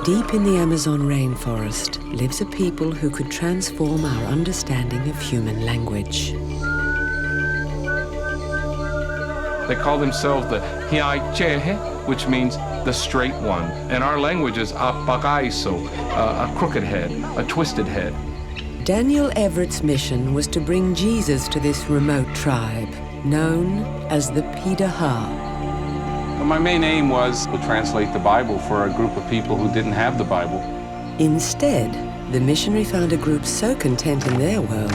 Deep in the Amazon rainforest lives a people who could transform our understanding of human language. They call themselves the Hiaichehe, which means the straight one. And our language is apagaiso, a crooked head, a twisted head. Daniel Everett's mission was to bring Jesus to this remote tribe, known as the Piraha. My main aim was to translate the Bible for a group of people who didn't have the Bible. Instead, the missionary found a group so content in their world,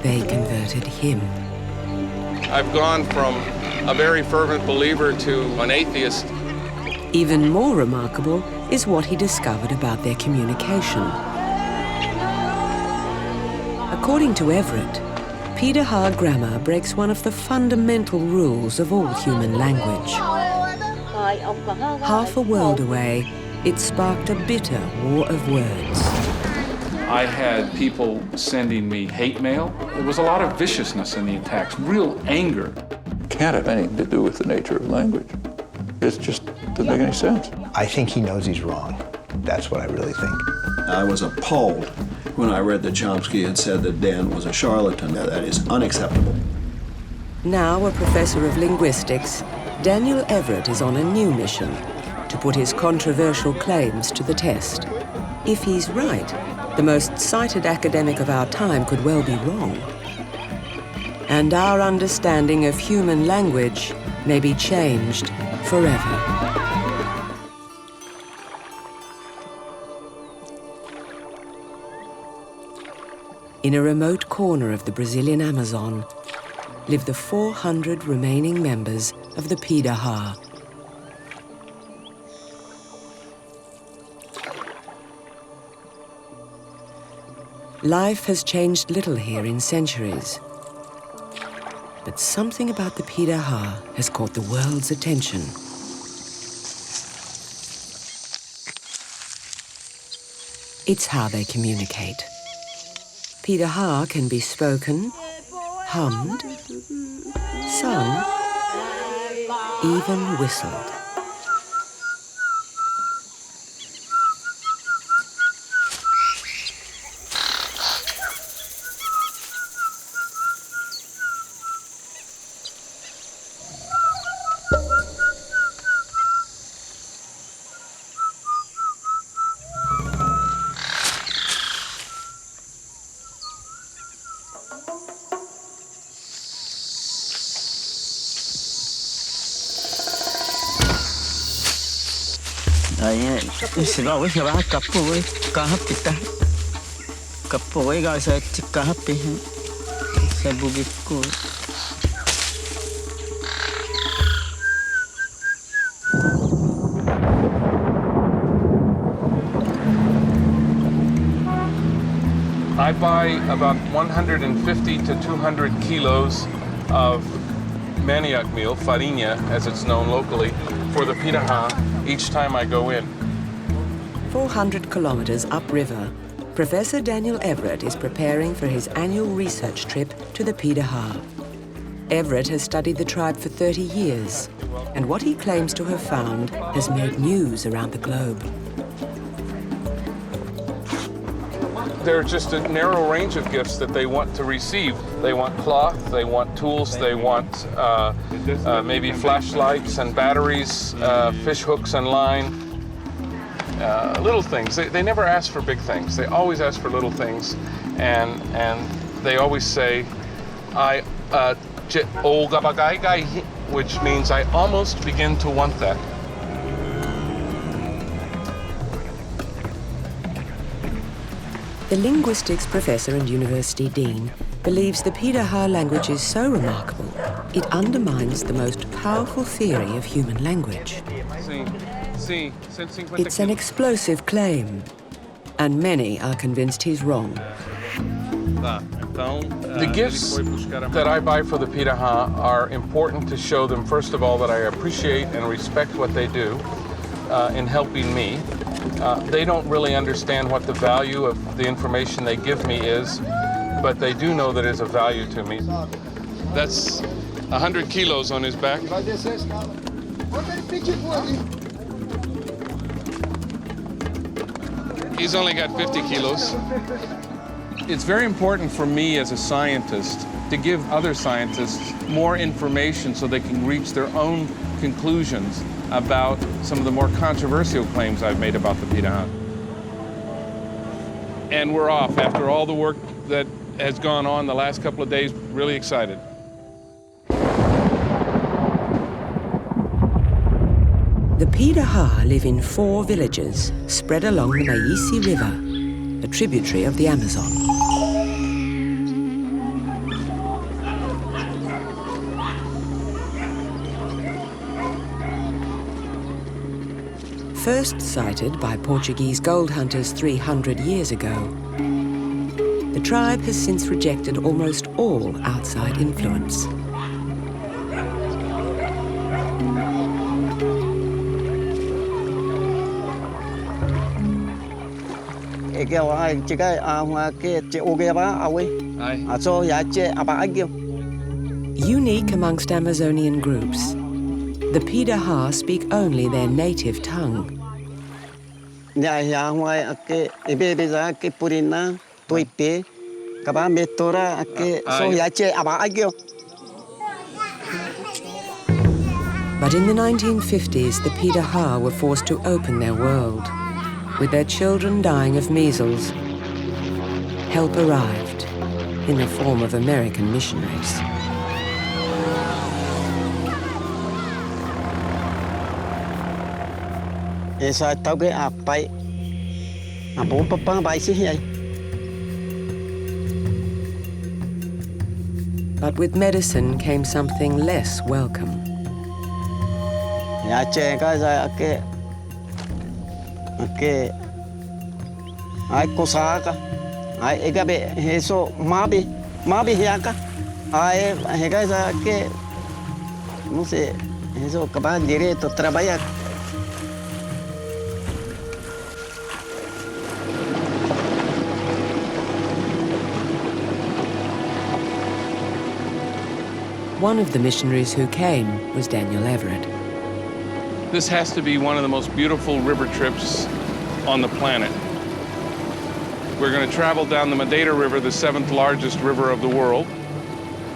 they converted him. I've gone from a very fervent believer to an atheist. Even more remarkable is what he discovered about their communication. According to Everett, Piraha grammar breaks one of the fundamental rules of all human language. Half a world away, it sparked a bitter war of words. I had people sending me hate mail. There was a lot of viciousness in the attacks, real anger. Can't have anything to do with the nature of language. It just doesn't make any sense. I think he knows he's wrong. That's what I really think. I was appalled when I read that Chomsky had said that Dan was a charlatan. That is unacceptable. Now a professor of linguistics, Daniel Everett is on a new mission to put his controversial claims to the test. If he's right, the most cited academic of our time could well be wrong. And our understanding of human language may be changed forever. In a remote corner of the Brazilian Amazon live the 400 remaining members of the Piraha. Life has changed little here in centuries. But something about the Piraha has caught the world's attention. It's how they communicate. Piraha can be spoken, hummed, sung, even whistled. Sigaw siya kapoy kahapita kapoy ga sa kahapi sa bukit ko. I buy about 150 to 200 kilos of manioc meal, farinha, as it's known locally, for the Piraha each time I go in. 400 kilometers upriver, Professor Daniel Everett is preparing for his annual research trip to the Piraha. Everett has studied the tribe for 30 years, and what he claims to have found has made news around the globe. There's just a narrow range of gifts that they want to receive. They want cloth, they want tools, they want maybe flashlights and batteries, fish hooks and line. Little things. They never ask for big things. They always ask for little things, and they always say, which means I almost begin to want that. The linguistics professor and university dean believes the Piraha language is so remarkable, it undermines the most powerful theory of human language. It's an explosive claim, and many are convinced he's wrong. The gifts that I buy for the Piraha are important to show them, first of all, that I appreciate and respect what they do in helping me. They don't really understand what the value of the information they give me is, but they do know that it's a value to me. That's 100 kilos on his back. He's only got 50 kilos. It's very important for me as a scientist to give other scientists more information so they can reach their own conclusions about some of the more controversial claims I've made about the Pirahã. And we're off after all the work that has gone on the last couple of days. Really excited. The Piraha live in 4 villages spread along the Maisi River, a tributary of the Amazon. First sighted by Portuguese gold hunters 300 years ago, the tribe has since rejected almost all outside influence. Unique amongst Amazonian groups, the Piraha speak only their native tongue. But in the 1950s, the Piraha were forced to open their world. With their children dying of measles, help arrived in the form of American missionaries. But with medicine came something less welcome. One of the missionaries who came was Daniel Everett. This has to be one of the most beautiful river trips on the planet. We're going to travel down the Madeira River, the 7th largest river of the world,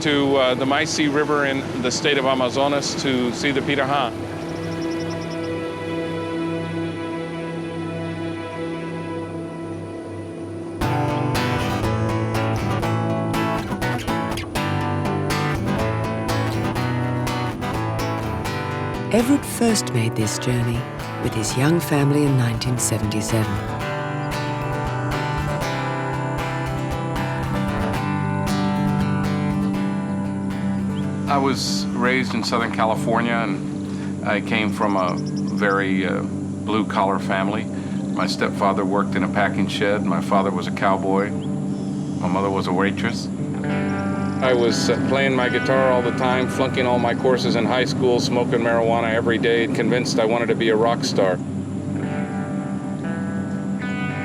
to the Maisi River in the state of Amazonas to see the Piraha. Everett first made this journey with his young family in 1977. I was raised in Southern California, and I came from a very blue-collar family. My stepfather worked in a packing shed. My father was a cowboy. My mother was a waitress. I was playing my guitar all the time, flunking all my courses in high school, smoking marijuana every day, convinced I wanted to be a rock star.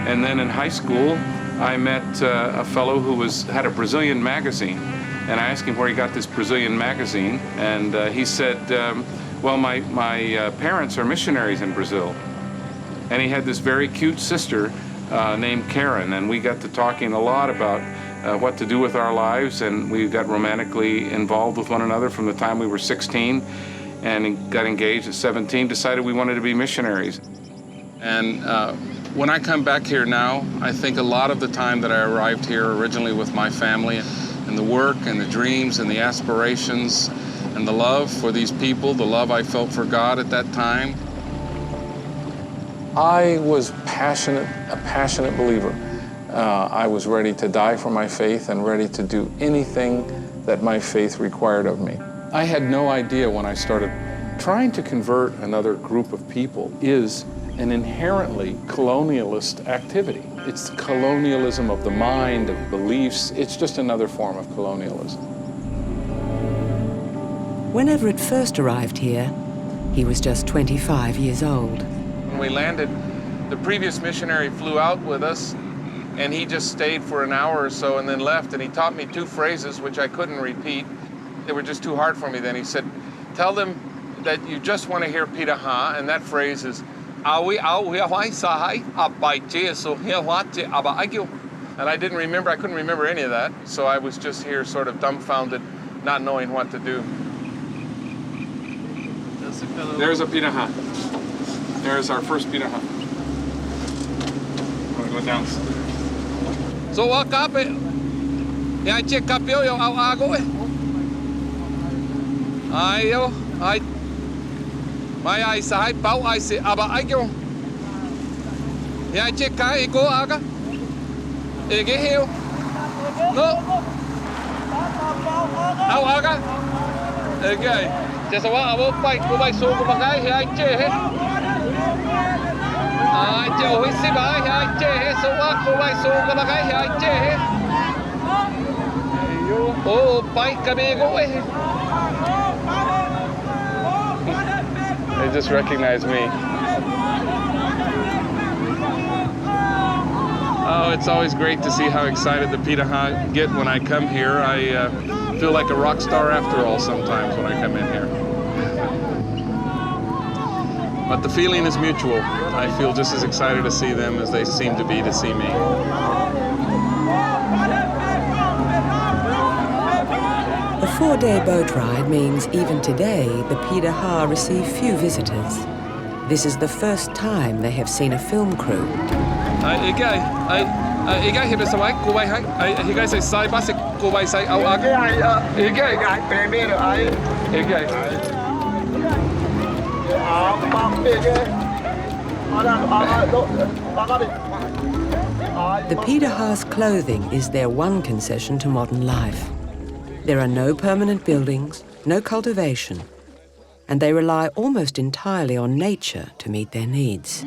And then in high school, I met a fellow who had a Brazilian magazine. And I asked him where he got this Brazilian magazine. And he said, well, my parents are missionaries in Brazil. And he had this very cute sister named Karen. And we got to talking a lot about what to do with our lives, and we got romantically involved with one another from the time we were 16, and got engaged at 17, decided we wanted to be missionaries. And when I come back here now, I think a lot of the time that I arrived here originally with my family, and the work and the dreams and the aspirations and the love for these people, the love I felt for God at that time. I was a passionate believer. I was ready to die for my faith and ready to do anything that my faith required of me. I had no idea when I started. Trying to convert another group of people is an inherently colonialist activity. It's the colonialism of the mind, of beliefs. It's just another form of colonialism. When Everett first arrived here, he was just 25 years old. When we landed, the previous missionary flew out with us, and he just stayed for an hour or so and then left, and he taught me 2 phrases which I couldn't repeat. they were just too hard for me then. He said, tell them that you just want to hear Piraha, and that phrase is, and I didn't remember, I couldn't remember any of that, so I was just here sort of dumbfounded, not knowing what to do. There's a Piraha. There's our first Piraha. I'm gonna go downstairs. So what happened? Yeah, I check up yo ago. Ayo, I my eyes I bow I say aba I go. Yeah, I check I go aga. Ege hill. No. Au aga. Okay. Just what I will fight go by so go bagai here I check. I tell we see by here I check. So what go by so go bagai here I check. Oh, bike kami go eh. They just recognize me. Oh, it's always great to see how excited the Piraha get when I come here. I feel like a rock star after all sometimes when I come in here. But the feeling is mutual. I feel just as excited to see them as they seem to be to see me. The 4-day boat ride means even today the Piraha receive few visitors. This is the first time they have seen a film crew. The Piraha's clothing is their one concession to modern life. There are no permanent buildings, no cultivation, and they rely almost entirely on nature to meet their needs.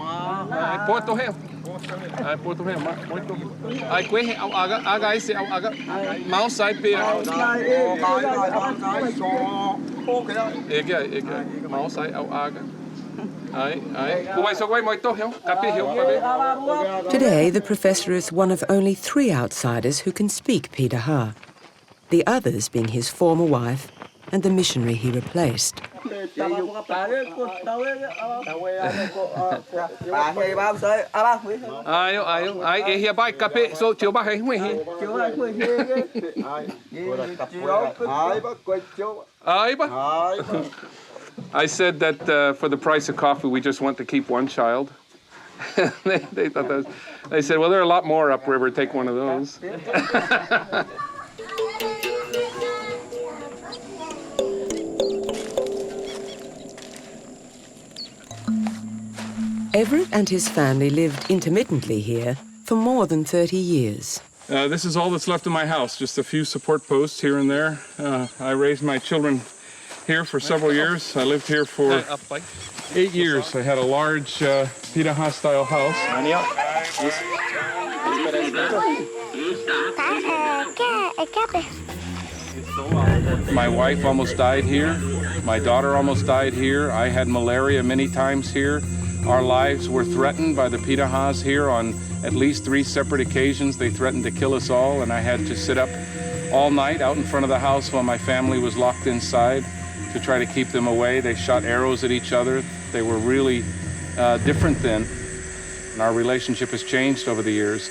Today, the professor is one of only 3 outsiders who can speak Piraha, the others being his former wife and the missionary he replaced. I said that for the price of coffee, we just want to keep one child. They thought that was, they said, well, there are a lot more upriver. Take one of those. Everett and his family lived intermittently here for more than 30 years. This is all that's left of my house, just a few support posts here and there. I raised my children here for several years. I lived here for 8 years. I had a large Piraha-style house. My wife almost died here. My daughter almost died here. I had malaria many times here. Our lives were threatened by the Pirahas here on at least 3 separate occasions. They threatened to kill us all, and I had to sit up all night out in front of the house while my family was locked inside to try to keep them away. They shot arrows at each other. They were really different then, and our relationship has changed over the years.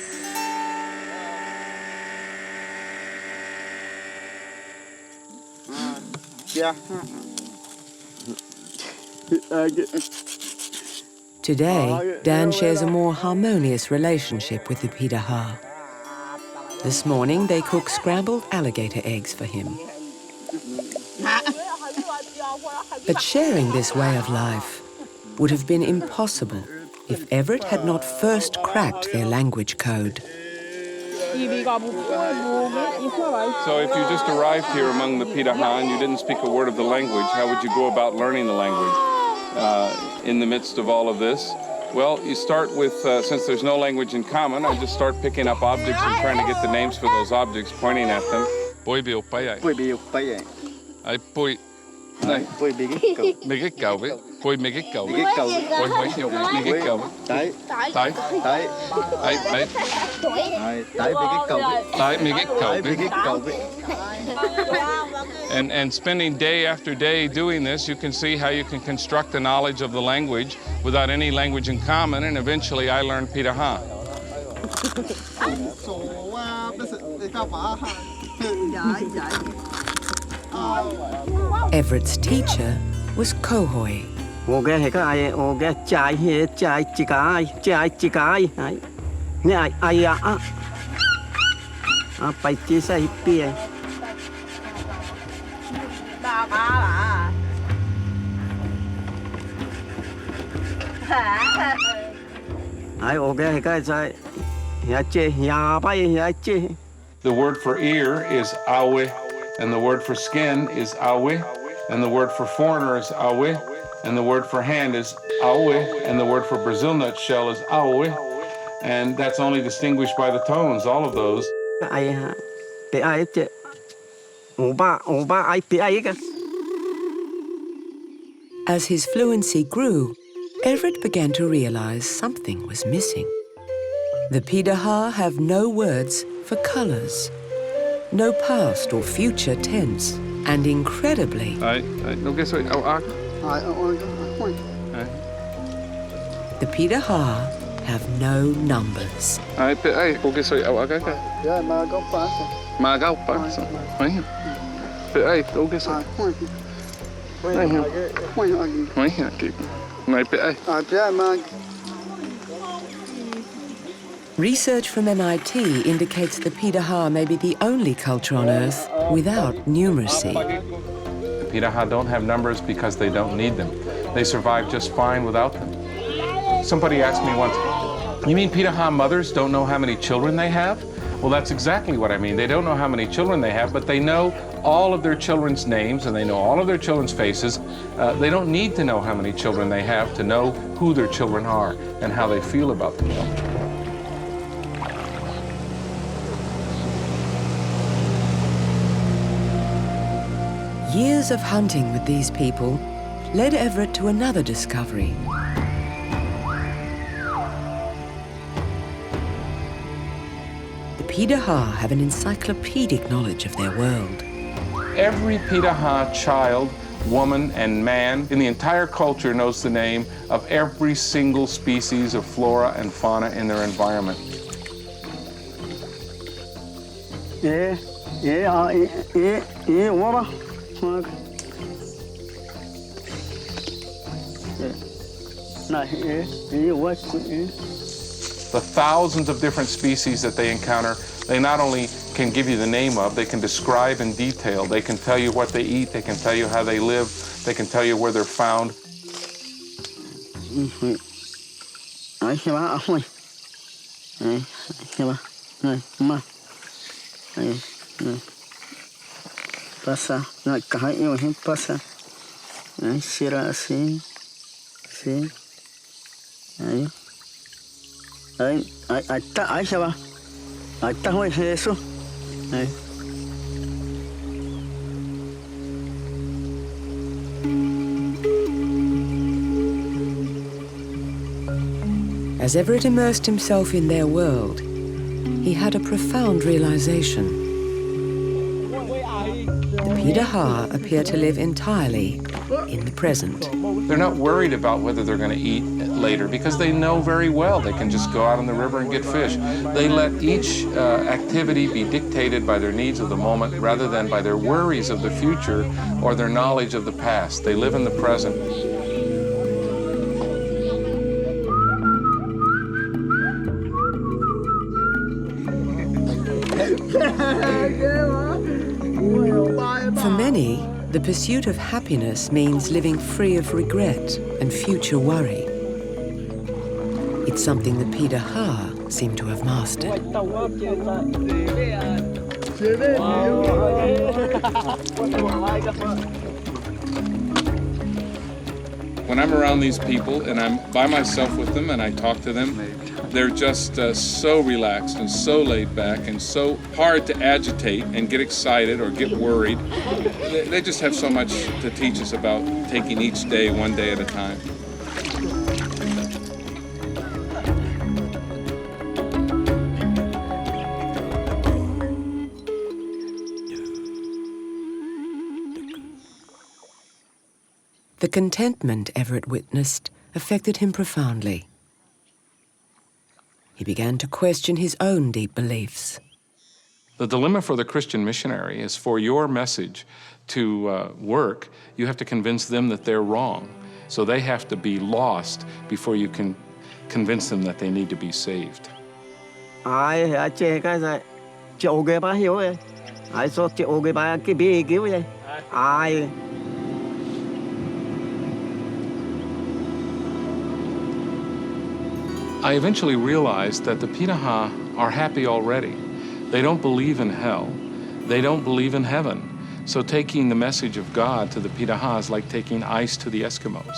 Today, Dan shares a more harmonious relationship with the Piraha. This morning, they cook scrambled alligator eggs for him. But sharing this way of life would have been impossible if Everett had not first cracked their language code. So if you just arrived here among the Piraha and you didn't speak a word of the language, how would you go about learning the language in the midst of all of this? Well, you start with, since there's no language in common, I just start picking up objects and trying to get the names for those objects, pointing at them. And spending day after day doing this, you can see how you can construct a knowledge of the language without any language in common, and eventually I learned Piraha. Everett's teacher was Kohoi. Ok thì các ai ok chạy thì chạy chỉ cái nè ai à phải chia sẻ bia ai ok thì các ai nhà chơi nhà bay nhà chơi. The word for ear is awe, and the word for skin is awe, and the word for foreigner is awe, and the word for hand is awe, and the word for Brazil nut shell is awe, and that's only distinguished by the tones, all of those. As his fluency grew, Everett began to realize something was missing. The Piraha have no words for colors, no past or future tense, and incredibly, the Piraha have no numbers. Research from MIT indicates the Piraha may be the only culture on Earth without numeracy. The Piraha don't have numbers because they don't need them. They survive just fine without them. Somebody asked me once, you mean Piraha mothers don't know how many children they have? Well, that's exactly what I mean. They don't know how many children they have, but they know all of their children's names and they know all of their children's faces. They don't need to know how many children they have to know who their children are and how they feel about them. Years of hunting with these people led Everett to another discovery. The Piraha have an encyclopedic knowledge of their world. Every Piraha child, woman, and man in the entire culture knows the name of every single species of flora and fauna in their environment. The thousands of different species that they encounter, they not only can give you the name of, they can describe in detail. They can tell you what they eat, they can tell you how they live, they can tell you where they're found. Passa, não, carrinho, a gente passa, aí tira assim, aí tá, aí já vai, aí tá ruim isso, aí. As Everett immersed himself in their world, he had a profound realization. The Piraha appear to live entirely in the present. They're not worried about whether they're going to eat later because they know very well they can just go out on the river and get fish. They let each activity be dictated by their needs of the moment rather than by their worries of the future or their knowledge of the past. They live in the present. For many, the pursuit of happiness means living free of regret and future worry. It's something the Piraha seem to have mastered. When I'm around these people and I'm by myself with them and I talk to them, they're just so relaxed and so laid back and so hard to agitate and get excited or get worried. They just have so much to teach us about taking each day one day at a time. The contentment Everett witnessed affected him profoundly. He began to question his own deep beliefs. The dilemma for the Christian missionary is for your message to work, you have to convince them that they're wrong. So they have to be lost before you can convince them that they need to be saved. Ai chê cái này, chỗ cái bà hiểu ấy. Ai số chỗ cái bà cái bì kiểu vậy. Ai. I eventually realized that the Piraha are happy already. They don't believe in hell. They don't believe in heaven. So taking the message of God to the Piraha is like taking ice to the Eskimos.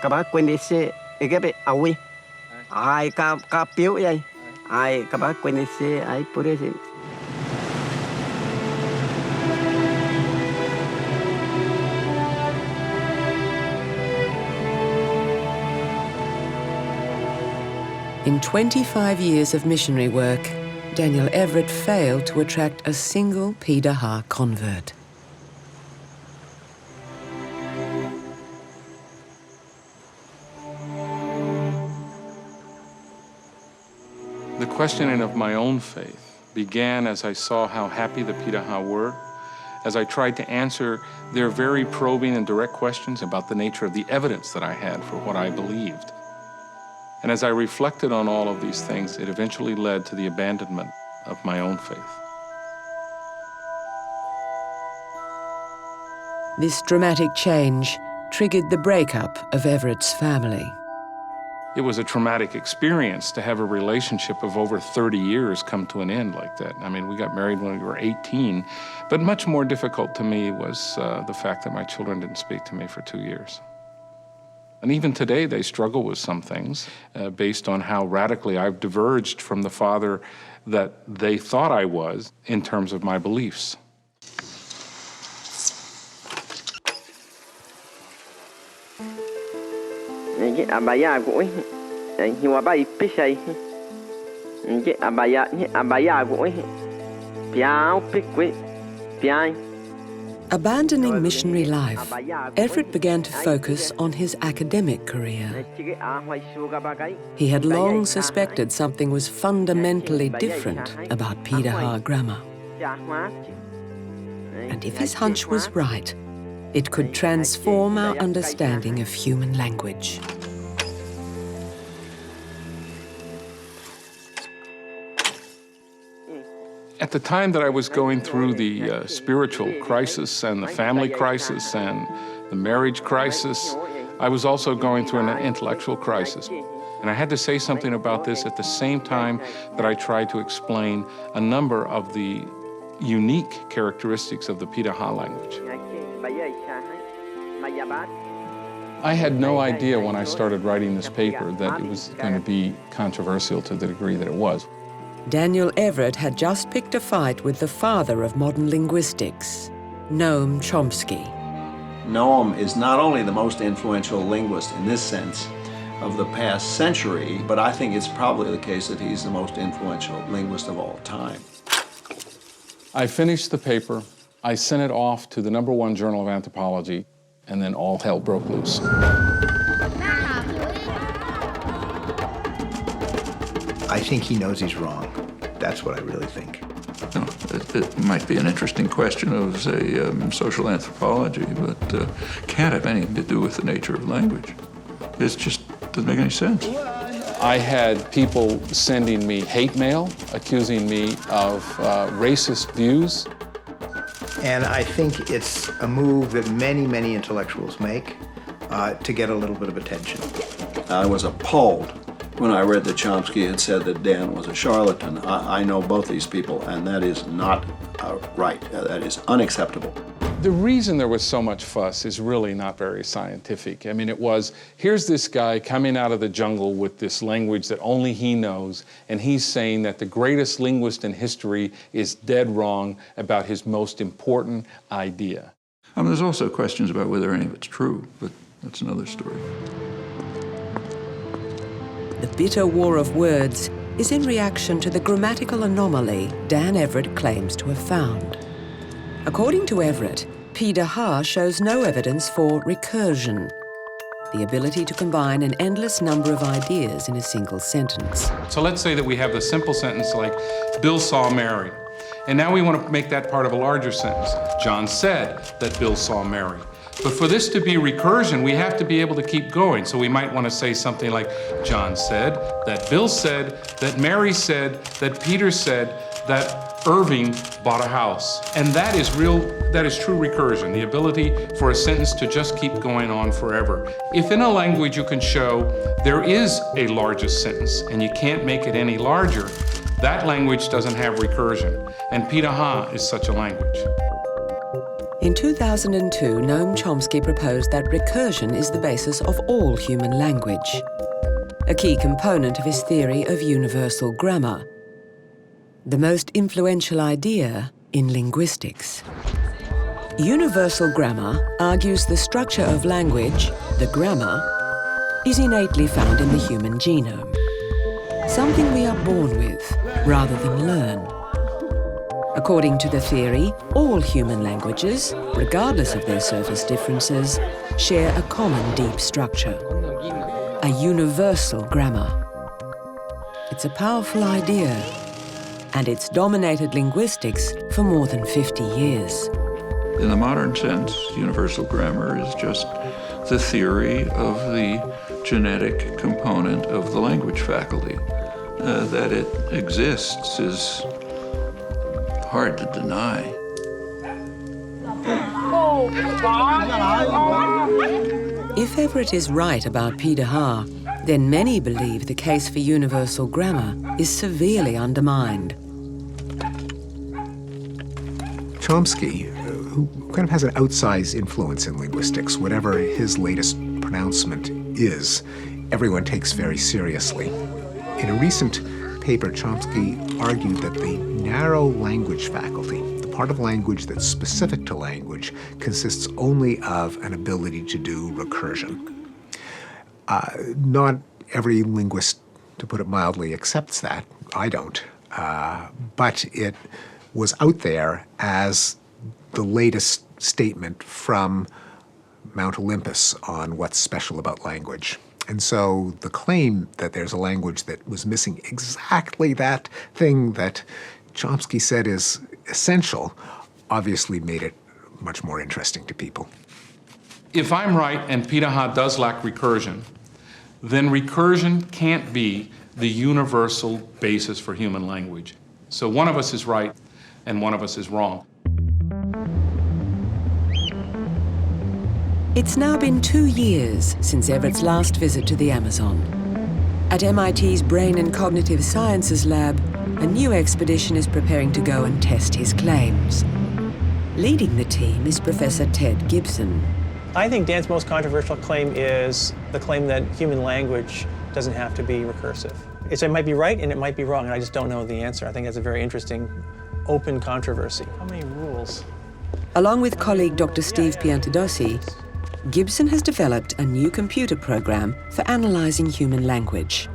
Các bác quên đi xe, cái bị ôi. Ai ca biểu vậy. Ai các bác quên đi xe, ai bữa đi xe. In 25 years of missionary work, Daniel Everett failed to attract a single Piraha convert. The questioning of my own faith began as I saw how happy the Piraha were, as I tried to answer their very probing and direct questions about the nature of the evidence that I had for what I believed. And as I reflected on all of these things, it eventually led to the abandonment of my own faith. This dramatic change triggered the breakup of Everett's family. It was a traumatic experience to have a relationship of over 30 years come to an end like that. I mean, we got married when we were 18, but much more difficult to me was the fact that my children didn't speak to me for 2 years. And even today, they struggle with some things based on how radically I've diverged from the father that they thought I was in terms of my beliefs. Abaya cũng nhiều abaya pisai. Abaya cũng piao pikwi piang. Abandoning missionary life, Everett began to focus on his academic career. He had long suspected something was fundamentally different about Piraha grammar. And if his hunch was right, it could transform our understanding of human language. At the time that I was going through the spiritual crisis and the family crisis and the marriage crisis, I was also going through an intellectual crisis. And I had to say something about this at the same time that I tried to explain a number of the unique characteristics of the Piraha language. I had no idea when I started writing this paper that it was going to be controversial to the degree that it was. Daniel Everett had just picked a fight with the father of modern linguistics, Noam Chomsky. Noam is not only the most influential linguist in this sense of the past century, but I think it's probably the case that he's the most influential linguist of all time. I finished the paper, I sent it off to the #1 journal of anthropology, and then all hell broke loose. I think he knows he's wrong. That's what I really think. No, it might be an interesting question of, say, social anthropology, but can't have anything to do with the nature of language. It just doesn't make any sense. I had people sending me hate mail, accusing me of racist views. And I think it's a move that many, many intellectuals make to get a little bit of attention. I was appalled when I read that Chomsky had said that Dan was a charlatan. I know both these people, and that is not right. That is unacceptable. The reason there was so much fuss is really not very scientific. I mean, it was, here's this guy coming out of the jungle with this language that only he knows, and he's saying that the greatest linguist in history is dead wrong about his most important idea. I mean, there's also questions about whether any of it's true, but that's another story. The bitter war of words is in reaction to the grammatical anomaly Dan Everett claims to have found. According to Everett, Piraha shows no evidence for recursion, the ability to combine an endless number of ideas in a single sentence. So let's say that we have the simple sentence like, Bill saw Mary. And now we want to make that part of a larger sentence. John said that Bill saw Mary. But for this to be recursion, we have to be able to keep going. So we might want to say something like, John said, that Bill said, that Mary said, that Peter said, that Irving bought a house. And that is true recursion, the ability for a sentence to just keep going on forever. If in a language you can show there is a largest sentence and you can't make it any larger, that language doesn't have recursion. And Piraha is such a language. In 2002, Noam Chomsky proposed that recursion is the basis of all human language, a key component of his theory of universal grammar, the most influential idea in linguistics. Universal grammar argues the structure of language, the grammar, is innately found in the human genome, something we are born with rather than learn. According to the theory, all human languages, regardless of their surface differences, share a common deep structure, a universal grammar. It's a powerful idea, and it's dominated linguistics for more than 50 years. In the modern sense, universal grammar is just the theory of the genetic component of the language faculty. That it exists is hard to deny. If Everett is right about Piraha, then many believe the case for universal grammar is severely undermined. Chomsky, who kind of has an outsized influence in linguistics, whatever his latest pronouncement is, everyone takes very seriously. In a recent paper, Chomsky argued that the narrow language faculty, the part of language that's specific to language, consists only of an ability to do recursion. Not every linguist, to put it mildly, accepts that. I don't. But it was out there as the latest statement from Mount Olympus on what's special about language. And so the claim that there's a language that was missing exactly that thing that Chomsky said is essential obviously made it much more interesting to people. If I'm right and Piraha does lack recursion, then recursion can't be the universal basis for human language. So one of us is right and one of us is wrong. It's now been 2 years since Everett's last visit to the Amazon. At MIT's Brain and Cognitive Sciences Lab, a new expedition is preparing to go and test his claims. Leading the team is Professor Ted Gibson. I think Dan's most controversial claim is the claim that human language doesn't have to be recursive. It might be right and it might be wrong, and I just don't know the answer. I think that's a very interesting, open controversy. How many rules? Along with colleague Dr. Steve Piantadossi, Gibson has developed a new computer program for analyzing human language.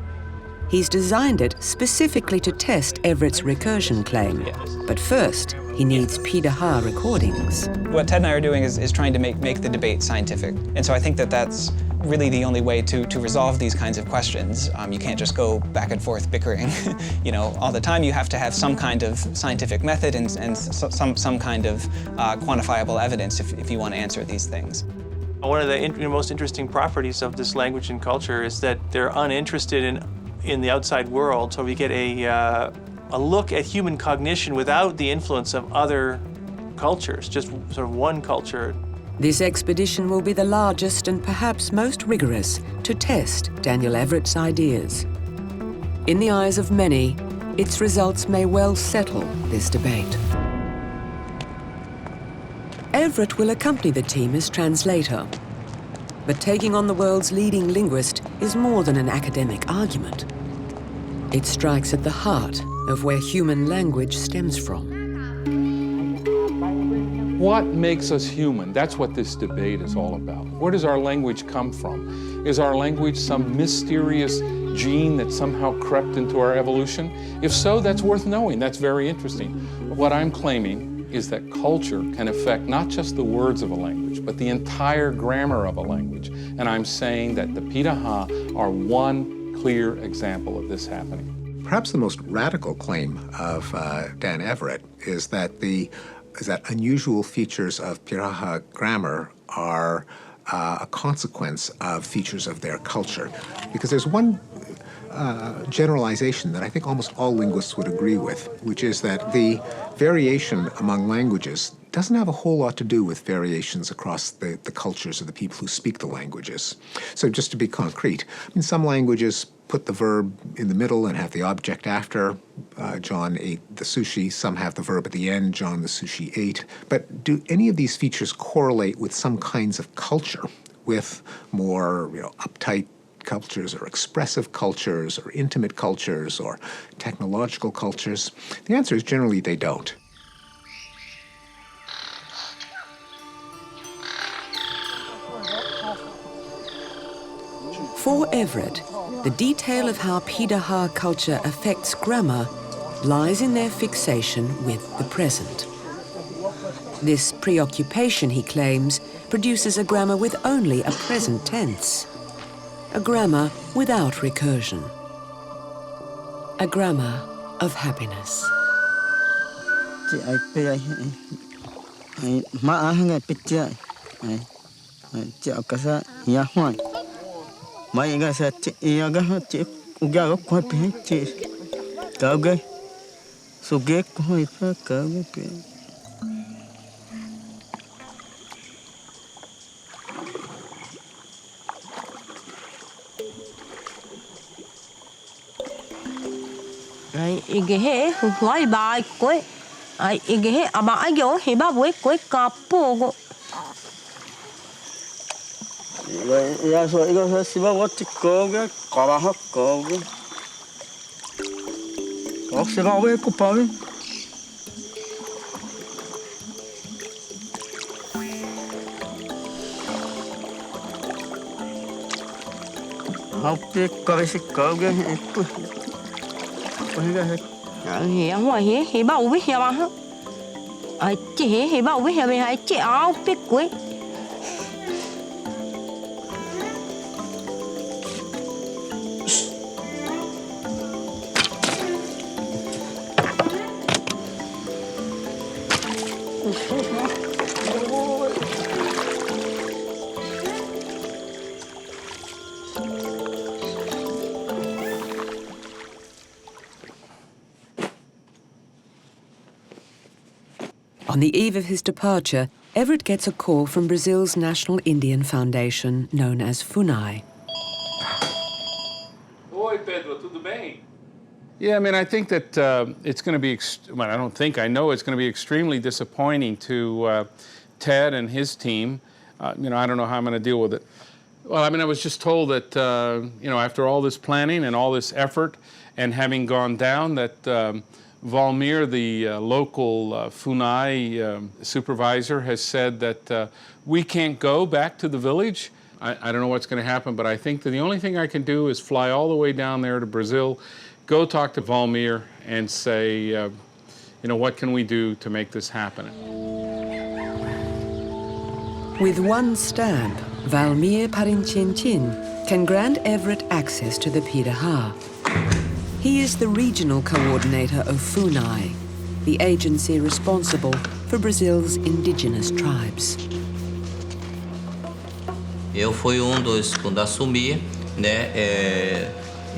He's designed it specifically to test Everett's recursion claim. But first, he needs Piraha recordings. What Ted and I are doing is trying to make the debate scientific. And so I think that that's really the only way to resolve these kinds of questions. You can't just go back and forth bickering, all the time. You have to have some kind of scientific method and some kind of quantifiable evidence if you want to answer these things. One of the most interesting properties of this language and culture is that they're uninterested in the outside world, so we get a look at human cognition without the influence of other cultures, just sort of one culture. This expedition will be the largest and perhaps most rigorous to test Daniel Everett's ideas. In the eyes of many, its results may well settle this debate. Everett will accompany the team as translator. But taking on the world's leading linguist is more than an academic argument. It strikes at the heart of where human language stems from. What makes us human? That's what this debate is all about. Where does our language come from? Is our language some mysterious gene that somehow crept into our evolution? If so, that's worth knowing. That's very interesting. What I'm claiming is that culture can affect not just the words of a language, but the entire grammar of a language. And I'm saying that the Piraha are one clear example of this happening. Perhaps the most radical claim of Dan Everett is that unusual features of Piraha grammar are a consequence of features of their culture. Because there's one generalization that I think almost all linguists would agree with, which is that the variation among languages doesn't have a whole lot to do with variations across the cultures of the people who speak the languages. So just to be concrete, I mean, some languages put the verb in the middle and have the object after. John ate the sushi. Some have the verb at the end. John the sushi ate. But do any of these features correlate with some kinds of culture, with more uptight cultures or expressive cultures or intimate cultures or technological cultures? The answer is generally they don't. For Everett, the detail of how Piraha culture affects grammar lies in their fixation with the present. This preoccupation, he claims, produces a grammar with only a present tense. A grammar without recursion. A grammar of happiness. Igehe huai bai koi ai igehe ama ayo hiba we koi kapo ya so igo siba wat ko ga ka ha ko ga o siba we ko pa we ha pe ka se ko ga He hoa he ba ubi he ba ha ai che he ba ubi he me ai che ao pe koi On the eve of his departure, Everett gets a call from Brazil's National Indian Foundation, known as FUNAI. Oi, Pedro, tudo bem? Yeah, I mean, I think that it's going to be, well, I don't think, I know it's going to be extremely disappointing to Ted and his team. I don't know how I'm going to deal with it. Well, I mean, I was just told that, after all this planning and all this effort and having gone down, that Valmir, the local FUNAI supervisor, has said that we can't go back to the village. I don't know what's going to happen, but I think that the only thing I can do is fly all the way down there to Brazil, go talk to Valmir and say, what can we do to make this happen? With one stamp, Valmir Parinchin can grant Everett access to the Piraha. He is the regional coordinator of FUNAI, the agency responsible for Brazil's indigenous tribes. Eu fui dos quando assumi,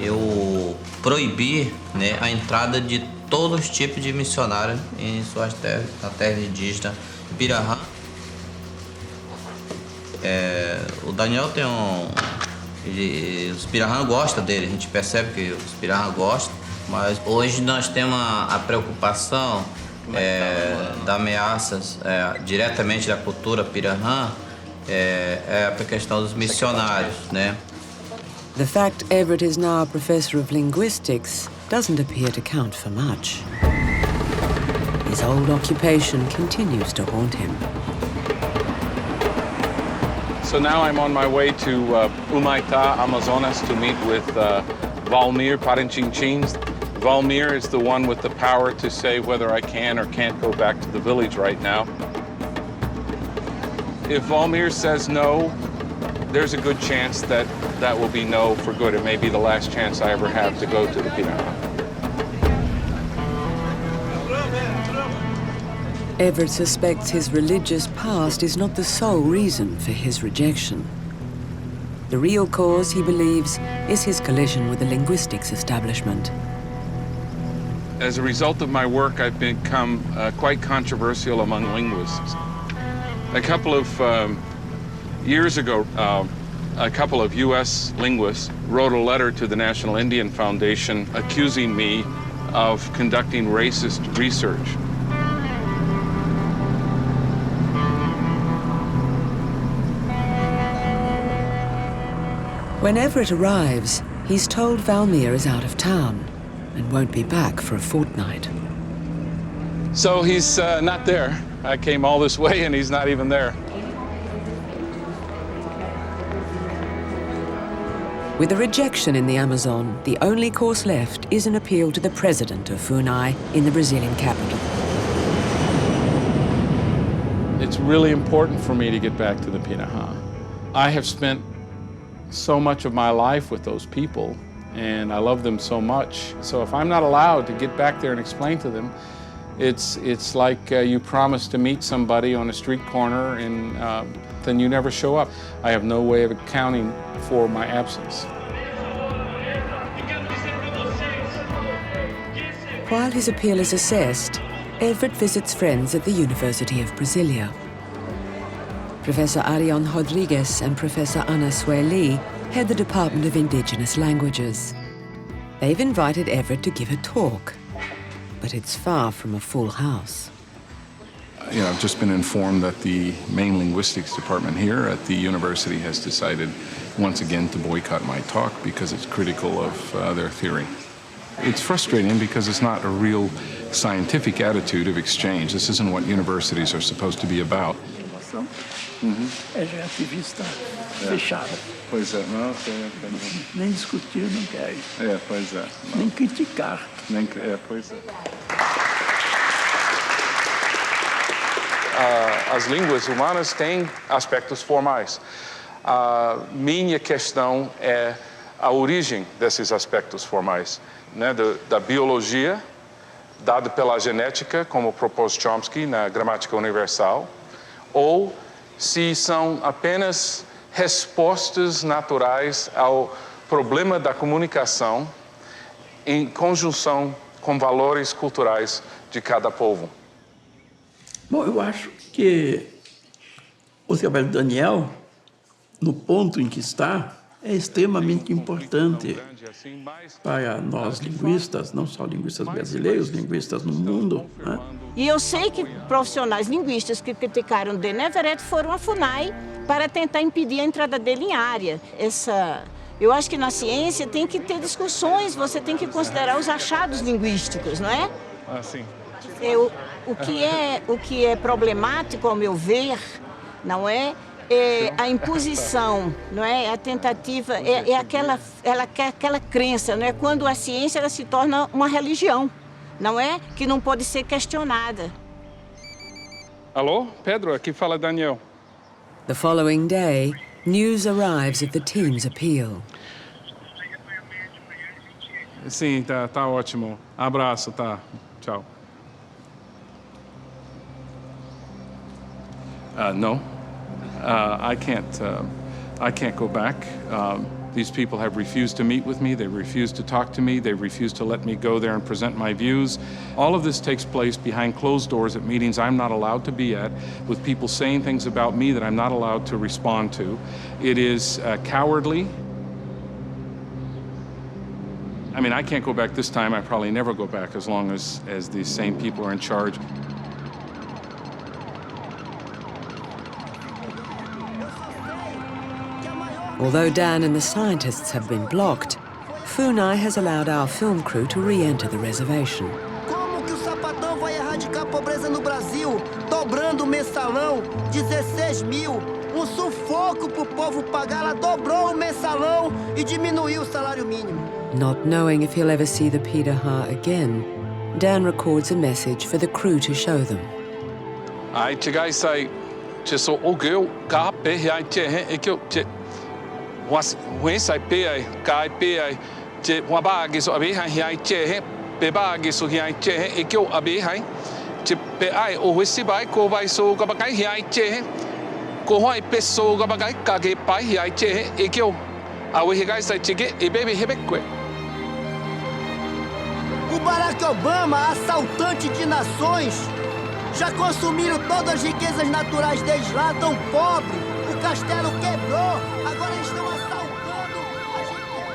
eu proibi, a entrada de todos os tipos de missionários em suas terras, na terra indígena Pirahã. O Daniel tem os Pirahã gostam dele, a gente percebe que os Pirahã gostam, mas hoje nós temos a preocupação da ameaças diretamente da cultura Pirahã, a questão dos missionários, The fact Everett is now a professor of linguistics doesn't appear to count for much. His old occupation continues to haunt him. So now I'm on my way to Humaitá, Amazonas, to meet with Valmir Parintinchins. Valmir is the one with the power to say whether I can or can't go back to the village right now. If Valmir says no, there's a good chance that that will be no for good. It may be the last chance I ever have to go to the Pirahã. Everett suspects his religious past is not the sole reason for his rejection. The real cause, he believes, is his collision with the linguistics establishment. As a result of my work, I've become quite controversial among linguists. A couple of years ago, a couple of U.S. linguists wrote a letter to the National Indian Foundation accusing me of conducting racist research. When Everett arrives, he's told Valmir is out of town and won't be back for a fortnight. So he's not there. I came all this way and he's not even there. With a rejection in the Amazon, the only course left is an appeal to the president of FUNAI in the Brazilian capital. It's really important for me to get back to the Pirahã. I have spent so much of my life with those people, and I love them so much. So if I'm not allowed to get back there and explain to them, it's like you promise to meet somebody on a street corner and then you never show up. I have no way of accounting for my absence. While his appeal is assessed, Everett visits friends at the University of Brasilia. Professor Arion Rodrigues and Professor Ana Sueli head the Department of Indigenous Languages. They've invited Everett to give a talk, but it's far from a full house. I've just been informed that the main linguistics department here at the university has decided once again to boycott my talk because it's critical of their theory. It's frustrating because it's not a real scientific attitude of exchange. This isn't what universities are supposed to be about. É reativista fechada. Pois é, não, Nem discutir, não quer. Pois é. Nem criticar. Pois é. As línguas humanas têm aspectos formais. A minha questão é a origem desses aspectos formais, né, da biologia, dada pela genética, como propôs Chomsky na Gramática Universal, ou se são apenas respostas naturais ao problema da comunicação em conjunção com valores culturais de cada povo. Bom, eu acho que o trabalho do Daniel, no ponto em que está, é extremamente importante para nós linguistas, não só linguistas brasileiros, linguistas no mundo, né? E eu sei que profissionais linguistas que criticaram Dan Everett foram à FUNAI para tentar impedir a entrada dele em área. Eu acho que na ciência tem que ter discussões, você tem que considerar os achados linguísticos, não é? Sim. O que é problemático, ao meu ver, não é? É a imposição, não é? A tentativa, aquela crença, não é? Quando a ciência ela se torna uma religião, não é? Que não pode ser questionada. Alô, Pedro, aqui fala Daniel. The following day, news arrives of the team's appeal. Sim, tá ótimo. Abraço, tá. Tchau. No. I can't go back. These people have refused to meet with me. They refused to talk to me. They refused to let me go there and present my views. All of this takes place behind closed doors at meetings I'm not allowed to be at, with people saying things about me that I'm not allowed to respond to. It is cowardly. I mean, I can't go back this time. I probably never go back as long as these same people are in charge. Although Dan and the scientists have been blocked, FUNAI has allowed our film crew to re-enter the reservation. Como que o sapatão vai erradicar a pobreza no Brasil, dobrando o mensalão, 16 mil, sufoco pro povo pagar, ela dobrou o mensalão e diminuiu o salário mínimo. Not knowing if he'll ever see the Piraha again, Dan records a message for the crew to show them. Ai chegai sai so ogeu ka pe hai che he ekyo che was we sai pe ai kai pe ai che wa ba ge so abi hai che he pe ba ge so hai che he ekyo abi hai che pe ai o we si bai ko bai so ka ba kai hai che he ko hoi pe so ka ba kai ka ge pai hai che he ekyo a we gai sai che ge e bebe hebekwe. O Barack Obama, assaltante de nações, já consumiram todas as riquezas naturais deles lá, tão pobre. O castelo quebrou, agora eles estão assaltando as riquezas.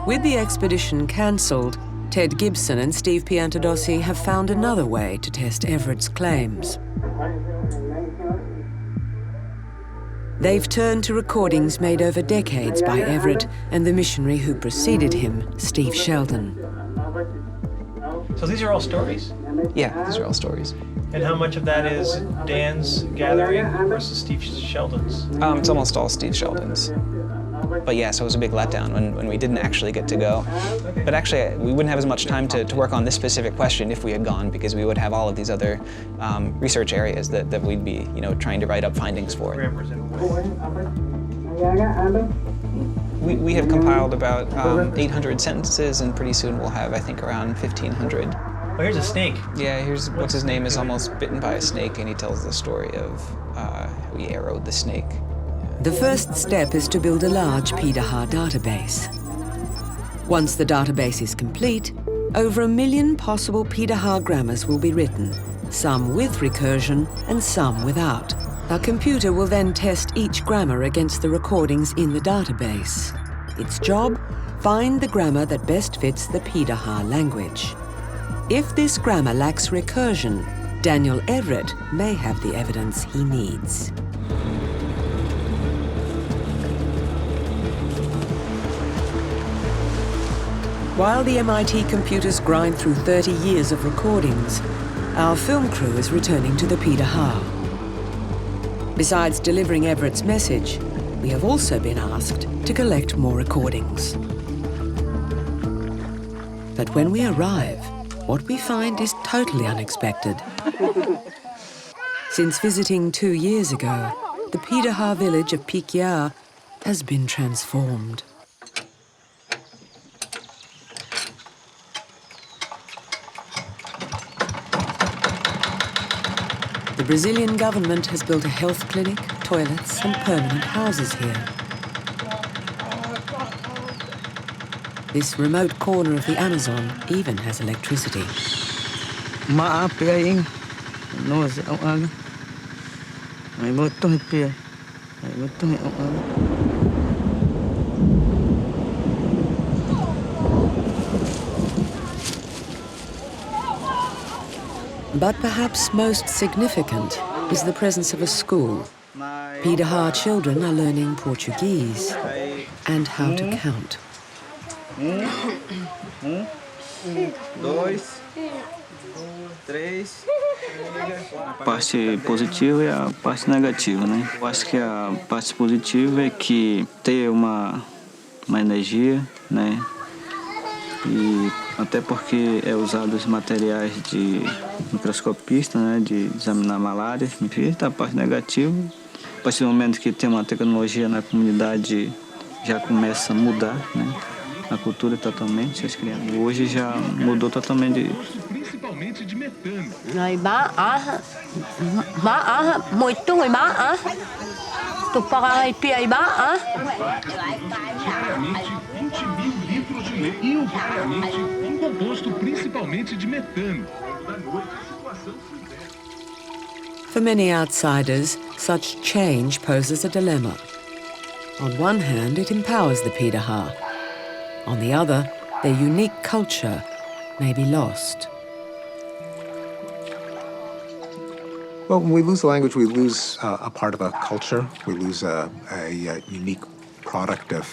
With the expedition cancelled, Ted Gibson and Steve Piantadossi have found another way to test Everett's claims. They've turned to recordings made over decades by Everett and the missionary who preceded him, Steve Sheldon. So these are all stories? Yeah, these are all stories. And how much of that is Dan's gathering versus Steve Sheldon's? It's almost all Steve Sheldon's. But yeah, so it was a big letdown when we didn't actually get to go. But actually, we wouldn't have as much time to work on this specific question if we had gone, because we would have all of these other research areas that we'd be, trying to write up findings for. We have compiled about 800 sentences, and pretty soon we'll have, I think, around 1,500. Oh, here's a snake. Yeah, here's what's his name is almost bitten by a snake, and he tells the story of how he arrowed the snake. The first step is to build a large Piraha database. Once the database is complete, over 1 million possible Piraha grammars will be written, some with recursion and some without. Our computer will then test each grammar against the recordings in the database. Its job? Find the grammar that best fits the Piraha language. If this grammar lacks recursion, Daniel Everett may have the evidence he needs. While the MIT computers grind through 30 years of recordings, our film crew is returning to the Piraha. Besides delivering Everett's message, we have also been asked to collect more recordings. But when we arrive, what we find is totally unexpected. Since visiting 2 years ago, the Piraha village of Pikia has been transformed. The Brazilian government has built a health clinic, toilets, and permanent houses here. This remote corner of the Amazon even has electricity. But perhaps most significant is the presence of a school. Piraha children are learning Portuguese and how to count. A parte positiva e a parte negativa, né? Eu acho que a parte positiva é que tem uma energia, né? E até porque é usado os materiais de microscopista, né, de examinar malária. Enfim, a parte negativa, a partir do momento que tem uma tecnologia na comunidade, já começa a mudar, né, a cultura totalmente, as crianças. Hoje já mudou totalmente. Principalmente de metano. Diariamente, 20.000 litros de leite. E diariamente, composto principalmente de metano. For many outsiders, such change poses a dilemma. On one hand, it empowers the Piraha. On the other, their unique culture may be lost. Well, when we lose the language, we lose a part of a culture. We lose a unique product of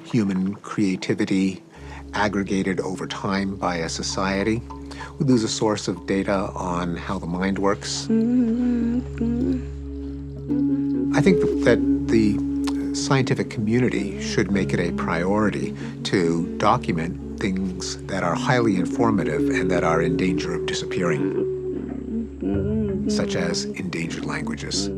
human creativity aggregated over time by a society. lose a source of data on how the mind works. I think that the scientific community should make it a priority to document things that are highly informative and that are in danger of disappearing, such as endangered languages.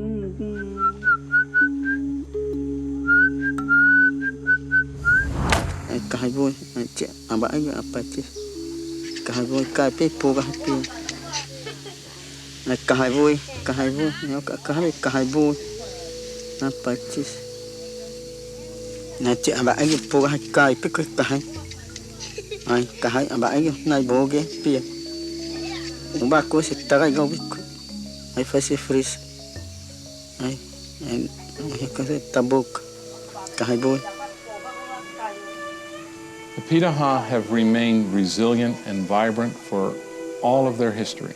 The Piraha have remained resilient and vibrant for all of their history.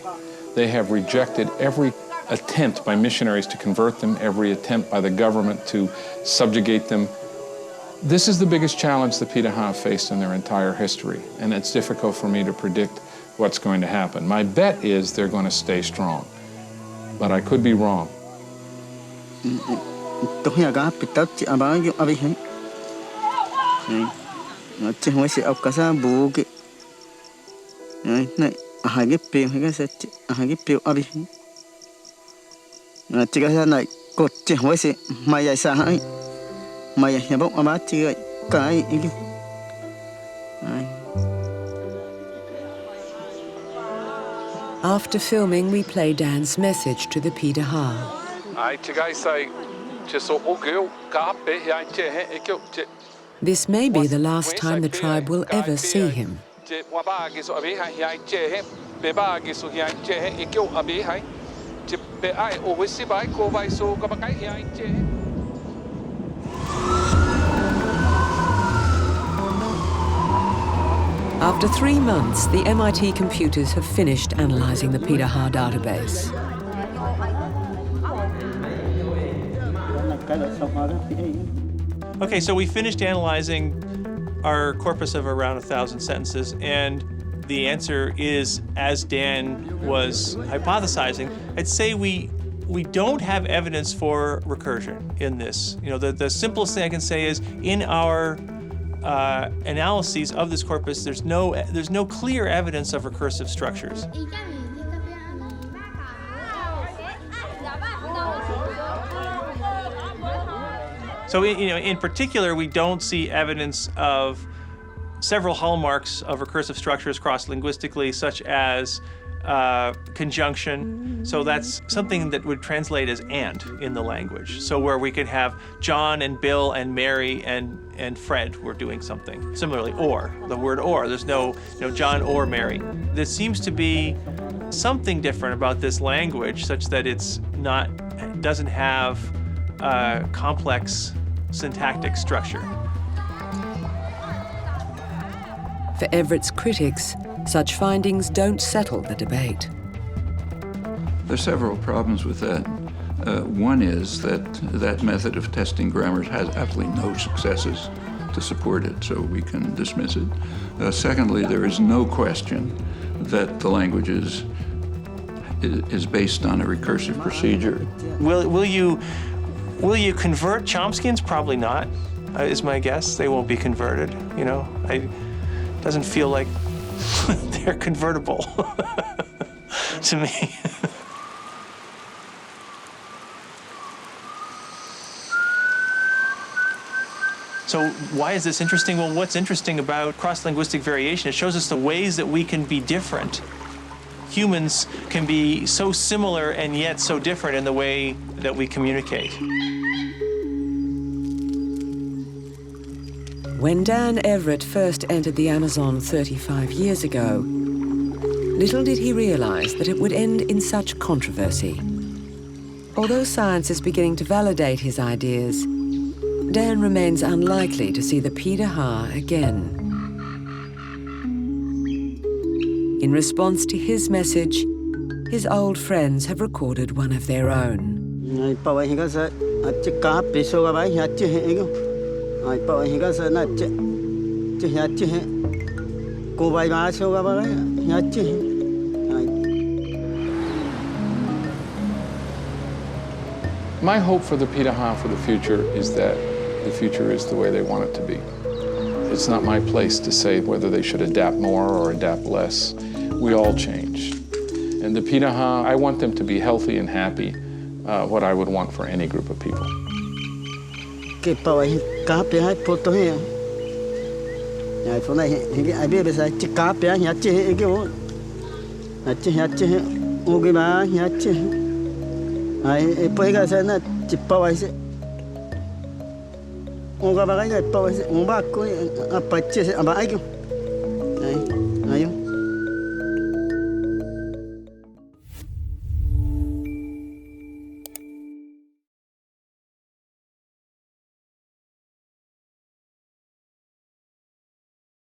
They have rejected every attempt by missionaries to convert them, every attempt by the government to subjugate them. This is the biggest challenge the Piraha faced in their entire history, and it's difficult for me to predict what's going to happen. My bet is they're going to stay strong, but I could be wrong. After filming, we play Dan's message to the Piraha. This may be the last time the tribe will ever see him. After 3 months, the MIT computers have finished analyzing the Piraha database. Okay, so we finished analyzing our corpus of around 1,000 sentences, and the answer is, as Dan was hypothesizing, I'd say we don't have evidence for recursion in this. You know, the simplest thing I can say is in our analyses of this corpus, there's no clear evidence of recursive structures. So, in particular, we don't see evidence of several hallmarks of recursive structures cross-linguistically, such as conjunction. So that's something that would translate as and in the language. So where we could have John and Bill and Mary and Fred were doing something. Similarly, or, the word or, there's no John or Mary. There seems to be something different about this language such that doesn't have complex syntactic structure. For Everett's critics, such findings don't settle the debate. There are several problems with that. One is that that method of testing grammars has absolutely no successes to support it, so we can dismiss it. Secondly, there is no question that the language is based on a recursive procedure. Will you convert Chomskyans? Probably not, is my guess. They won't be converted, It doesn't feel like they're convertible to me. So why is this interesting? Well, what's interesting about cross-linguistic variation, it shows us the ways that we can be different. Humans can be so similar and yet so different in the way that we communicate. When Dan Everett first entered the Amazon 35 years ago, little did he realize that it would end in such controversy. Although science is beginning to validate his ideas, Dan remains unlikely to see the Piraha again. In response to his message, his old friends have recorded one of their own. My hope for the Piraha for the future is that the future is the way they want it to be. It's not my place to say whether they should adapt more or adapt less. We all change. And the Piraha, I want them to be healthy and happy, what I would want for any group of people. On va